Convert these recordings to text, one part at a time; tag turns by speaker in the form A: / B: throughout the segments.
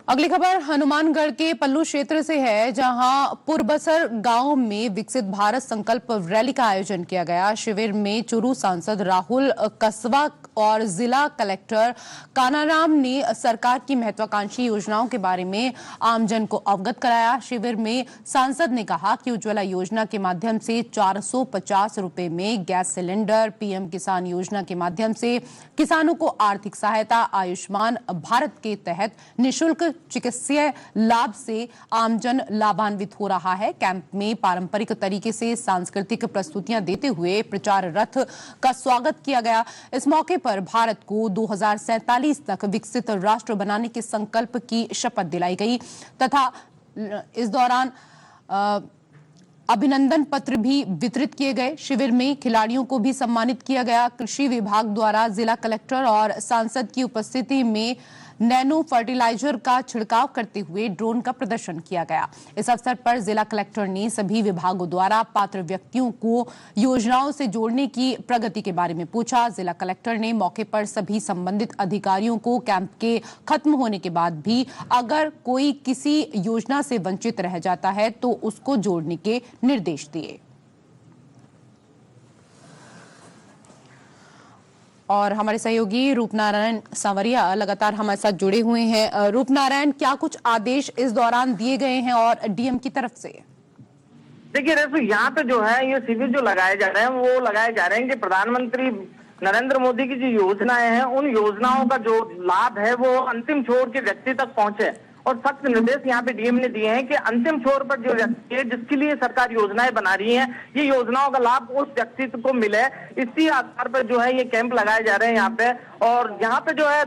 A: अगली खबर हनुमानगढ़ के पल्लू क्षेत्र से है, जहां पुरबसर गांव में विकसित भारत संकल्प रैली का आयोजन किया गया। शिविर में चुरू सांसद राहुल कसवा और जिला कलेक्टर कानाराम ने सरकार की महत्वाकांक्षी योजनाओं के बारे में आमजन को अवगत कराया। शिविर में सांसद ने कहा कि उज्ज्वला योजना के माध्यम से 450 रुपए में गैस सिलेंडर, पीएम किसान योजना के माध्यम से किसानों को आर्थिक सहायता, आयुष्मान भारत के तहत निःशुल्क चिकित्सीय लाभ से आमजन लाभान्वित हो रहा है। कैंप में पारंपरिक तरीके से सांस्कृतिक प्रस्तुतियां देते हुए प्रचार रथ का स्वागत किया गया। इस मौके पर भारत को 2047 तक विकसित राष्ट्र बनाने के संकल्प की शपथ दिलाई गई तथा इस दौरान अभिनंदन पत्र भी वितरित किए गए। शिविर में खिलाड़ियों को भी सम्मानित किया गया। कृषि विभाग द्वारा जिला कलेक्टर और सांसद की उपस्थिति में नैनो फर्टिलाइजर का छिड़काव करते हुए ड्रोन का प्रदर्शन किया गया। इस अवसर पर जिला कलेक्टर ने सभी विभागों द्वारा पात्र व्यक्तियों को योजनाओं से जोड़ने की प्रगति के बारे में पूछा। जिला कलेक्टर ने मौके पर सभी संबंधित अधिकारियों को कैंप के खत्म होने के बाद भी अगर कोई किसी योजना से वंचित रह जाता है तो उसको जोड़ने के निर्देश दिए। और हमारे सहयोगी रूपनारायण सांवरिया लगातार हमारे साथ जुड़े हुए हैं। रूपनारायण, क्या कुछ आदेश इस दौरान दिए गए हैं और डीएम की तरफ से?
B: देखिए रेसु, यहाँ पे जो है ये शिविर जो लगाए जा रहे हैं वो लगाए जा रहे हैं कि प्रधानमंत्री नरेंद्र मोदी की जो योजनाएं हैं उन योजनाओं का जो लाभ है वो अंतिम छोर के व्यक्ति तक पहुंचे। और सख्त निर्देश यहाँ पे डीएम ने दिए हैं कि अंतिम छोर पर जो व्यक्ति है जिसके लिए सरकार योजनाएं बना रही है, ये योजनाओं का लाभ उस व्यक्तित्व को मिले, इसी आधार पर जो है ये कैंप लगाए जा रहे हैं यहाँ पे। और यहाँ पे जो है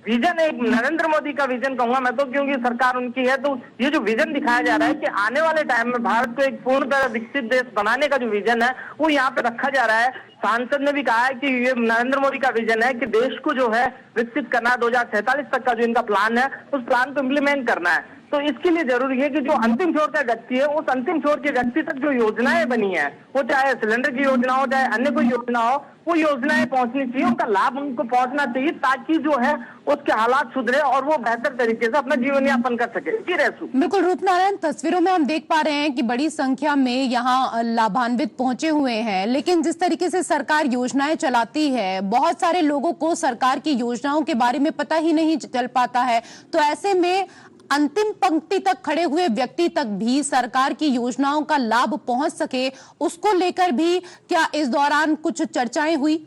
B: विजन, एक नरेंद्र मोदी का विजन कहूंगा मैं तो, क्योंकि सरकार उनकी है, तो ये जो विजन दिखाया जा रहा है कि आने वाले टाइम में भारत को एक पूर्णतः विकसित देश बनाने का जो विजन है वो यहाँ पे रखा जा रहा है। सांसद ने भी कहा है कि ये नरेंद्र मोदी का विजन है कि देश को जो है विकसित करना है, 2047 तक का जो इनका प्लान है उस प्लान को इम्प्लीमेंट करना है। तो इसके लिए जरूरी है कि जो अंतिम छोर का व्यक्ति है उस अंतिम छोर के व्यक्ति तक जो योजनाएं बनी है, वो चाहे सिलेंडर की योजना हो चाहे अन्य कोई योजना हो, वो योजनाएं पहुंचनी चाहिए, उनका लाभ उनको पहुंचना चाहिए ताकि जो है उसके हालात सुधरे और वो बेहतर तरीके से अपना जीवन यापन कर सके। जी रेसु।
A: बिल्कुल रूपनारायण, तस्वीरों में हम देख पा रहे हैं कि बड़ी संख्या में यहाँ लाभान्वित पहुंचे हुए हैं, लेकिन जिस तरीके से सरकार योजनाएं चलाती है, बहुत सारे लोगों को सरकार की योजनाओं के बारे में पता ही नहीं चल पाता है। तो ऐसे में अंतिम पंक्ति तक खड़े हुए व्यक्ति तक भी सरकार की योजनाओं का लाभ पहुंच सके, उसको लेकर भी क्या इस दौरान कुछ चर्चाएं हुई?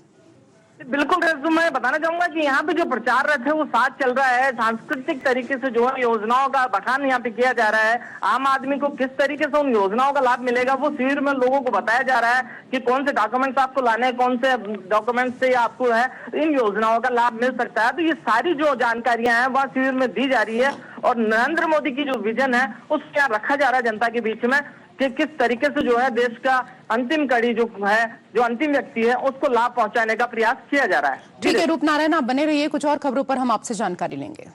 B: बिल्कुल रेसु, मैं बताना चाहूंगा कि यहाँ पे जो प्रचार रथ है वो साथ चल रहा है। सांस्कृतिक तरीके से जो है योजनाओं का बखान यहाँ पे किया जा रहा है। आम आदमी को किस तरीके से उन योजनाओं का लाभ मिलेगा वो शिविर में लोगों को बताया जा रहा है कि कौन से डॉक्यूमेंट्स आपको लाने हैं, कौन से डॉक्यूमेंट्स से आपको है इन योजनाओं का लाभ मिल सकता है। तो ये सारी जो जानकारियां हैं वह शिविर में दी जा रही है और नरेंद्र मोदी की जो विजन है उसको यहाँ रखा जा रहा है जनता के बीच में कि किस तरीके से जो है देश का अंतिम कड़ी जो है, जो अंतिम व्यक्ति है, उसको लाभ पहुंचाने का प्रयास किया जा रहा है।
A: ठीक है रूपनारायण, आप बने रहिए, कुछ और खबरों पर हम आपसे जानकारी लेंगे।